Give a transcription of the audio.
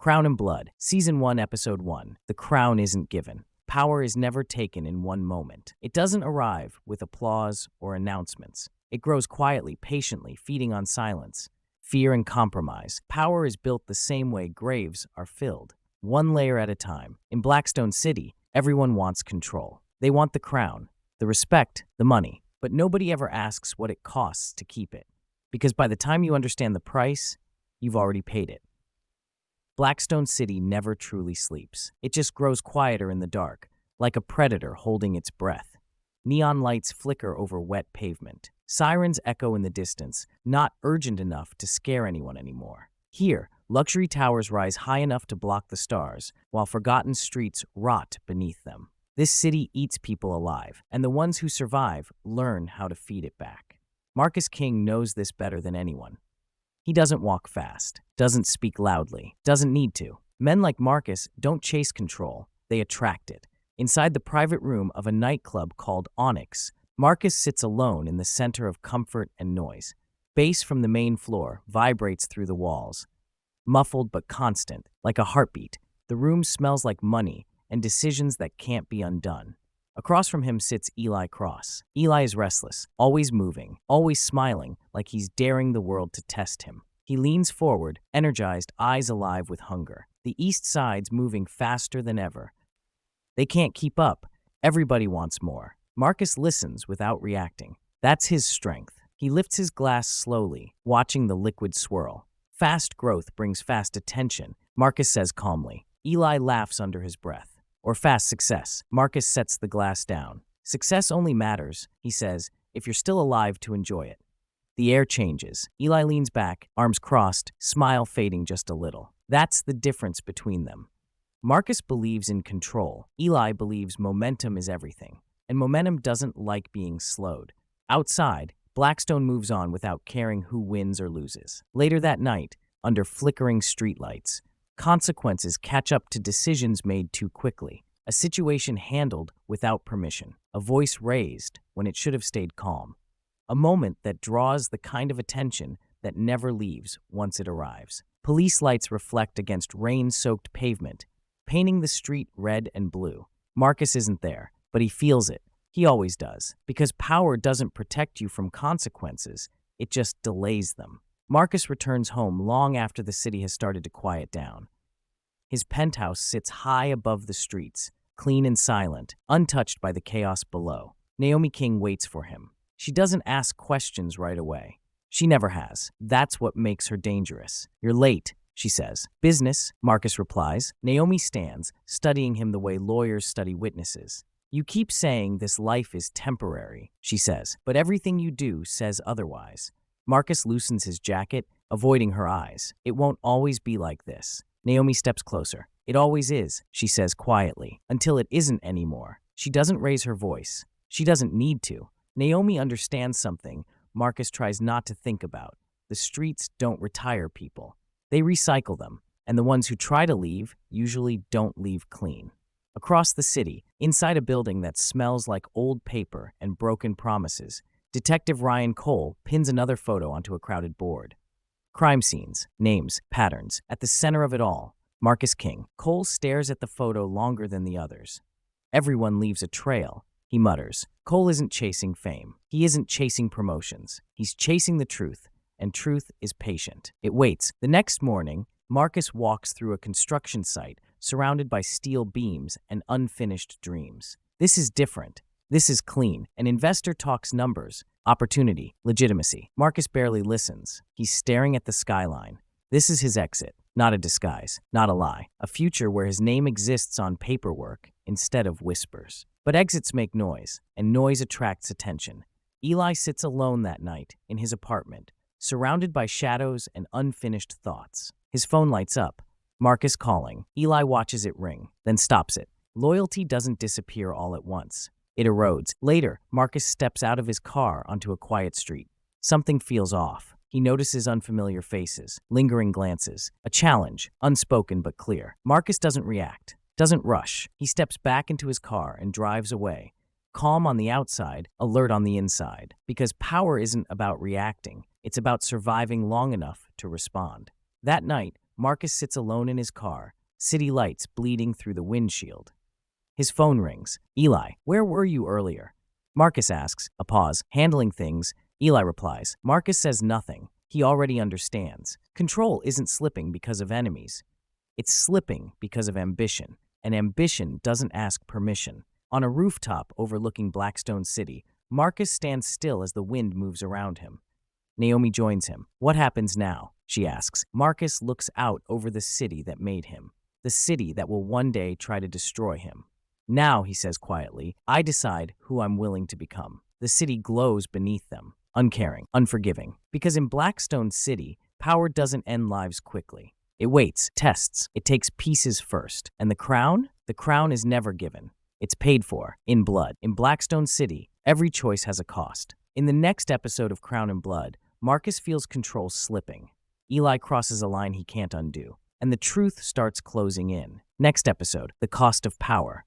Crown and Blood, Season 1, Episode 1. The crown isn't given. Power is never taken in one moment. It doesn't arrive with applause or announcements. It grows quietly, patiently, feeding on silence, fear, and compromise. Power is built the same way graves are filled, one layer at a time. In Blackstone City, everyone wants control. They want the crown, the respect, the money. But nobody ever asks what it costs to keep it. Because by the time you understand the price, you've already paid it. Blackstone City never truly sleeps. It just grows quieter in the dark, like a predator holding its breath. Neon lights flicker over wet pavement. Sirens echo in the distance, not urgent enough to scare anyone anymore. Here, luxury towers rise high enough to block the stars, while forgotten streets rot beneath them. This city eats people alive, and the ones who survive learn how to feed it back. Marcus King knows this better than anyone. He doesn't walk fast, doesn't speak loudly, doesn't need to. Men like Marcus don't chase control, they attract it. Inside the private room of a nightclub called Onyx, Marcus sits alone in the center of comfort and noise. Bass from the main floor vibrates through the walls, muffled but constant, like a heartbeat. The room smells like money and decisions that can't be undone. Across from him sits Eli Cross. Eli is restless, always moving, always smiling, like he's daring the world to test him. He leans forward, energized, eyes alive with hunger. The East Side's moving faster than ever. They can't keep up. Everybody wants more. Marcus listens without reacting. That's his strength. He lifts his glass slowly, watching the liquid swirl. Fast growth brings fast attention, Marcus says calmly. Eli laughs under his breath. Or fast success. Marcus sets the glass down. Success only matters, he says, if you're still alive to enjoy it. The air changes. Eli leans back, arms crossed, smile fading just a little. That's the difference between them. Marcus believes in control. Eli believes momentum is everything. And momentum doesn't like being slowed. Outside, Blackstone moves on without caring who wins or loses. Later that night, under flickering streetlights, consequences catch up to decisions made too quickly. A situation handled without permission. A voice raised when it should have stayed calm. A moment that draws the kind of attention that never leaves once it arrives. Police lights reflect against rain-soaked pavement, painting the street red and blue. Marcus isn't there, but he feels it. He always does. Because power doesn't protect you from consequences, it just delays them. Marcus returns home long after the city has started to quiet down. His penthouse sits high above the streets, clean and silent, untouched by the chaos below. Naomi King waits for him. She doesn't ask questions right away. She never has. That's what makes her dangerous. You're late, she says. Business, Marcus replies. Naomi stands, studying him the way lawyers study witnesses. You keep saying this life is temporary, she says, but everything you do says otherwise. Marcus loosens his jacket, avoiding her eyes. It won't always be like this. Naomi steps closer. It always is, she says quietly, until it isn't anymore. She doesn't raise her voice. She doesn't need to. Naomi understands something Marcus tries not to think about. The streets don't retire people. They recycle them, and the ones who try to leave usually don't leave clean. Across the city, inside a building that smells like old paper and broken promises, Detective Ryan Cole pins another photo onto a crowded board. Crime scenes, names, patterns. At the center of it all, Marcus King. Cole stares at the photo longer than the others. Everyone leaves a trail, he mutters. Cole isn't chasing fame. He isn't chasing promotions. He's chasing the truth, and truth is patient. It waits. The next morning, Marcus walks through a construction site surrounded by steel beams and unfinished dreams. This is different. This is clean. An investor talks numbers, opportunity, legitimacy. Marcus barely listens. He's staring at the skyline. This is his exit, not a disguise, not a lie. A future where his name exists on paperwork instead of whispers. But exits make noise, and noise attracts attention. Eli sits alone that night in his apartment, surrounded by shadows and unfinished thoughts. His phone lights up. Marcus calling. Eli watches it ring, then stops it. Loyalty doesn't disappear all at once. It erodes. Later, Marcus steps out of his car onto a quiet street. Something feels off. He notices unfamiliar faces, lingering glances, a challenge, unspoken but clear. Marcus doesn't react, doesn't rush. He steps back into his car and drives away, calm on the outside, alert on the inside. Because power isn't about reacting, it's about surviving long enough to respond. That night, Marcus sits alone in his car, city lights bleeding through the windshield. His phone rings. Eli, where were you earlier? Marcus asks. A pause. Handling things. Eli replies. Marcus says nothing. He already understands. Control isn't slipping because of enemies. It's slipping because of ambition. And ambition doesn't ask permission. On a rooftop overlooking Blackstone City, Marcus stands still as the wind moves around him. Naomi joins him. What happens now? She asks. Marcus looks out over the city that made him, the city that will one day try to destroy him. Now, he says quietly, I decide who I'm willing to become. The city glows beneath them, uncaring, unforgiving. Because in Blackstone City, power doesn't end lives quickly. It waits, tests, it takes pieces first. And the crown? The crown is never given. It's paid for, in blood. In Blackstone City, every choice has a cost. In the next episode of Crown and Blood, Marcus feels control slipping. Eli crosses a line he can't undo. And the truth starts closing in. Next episode, The Cost of Power.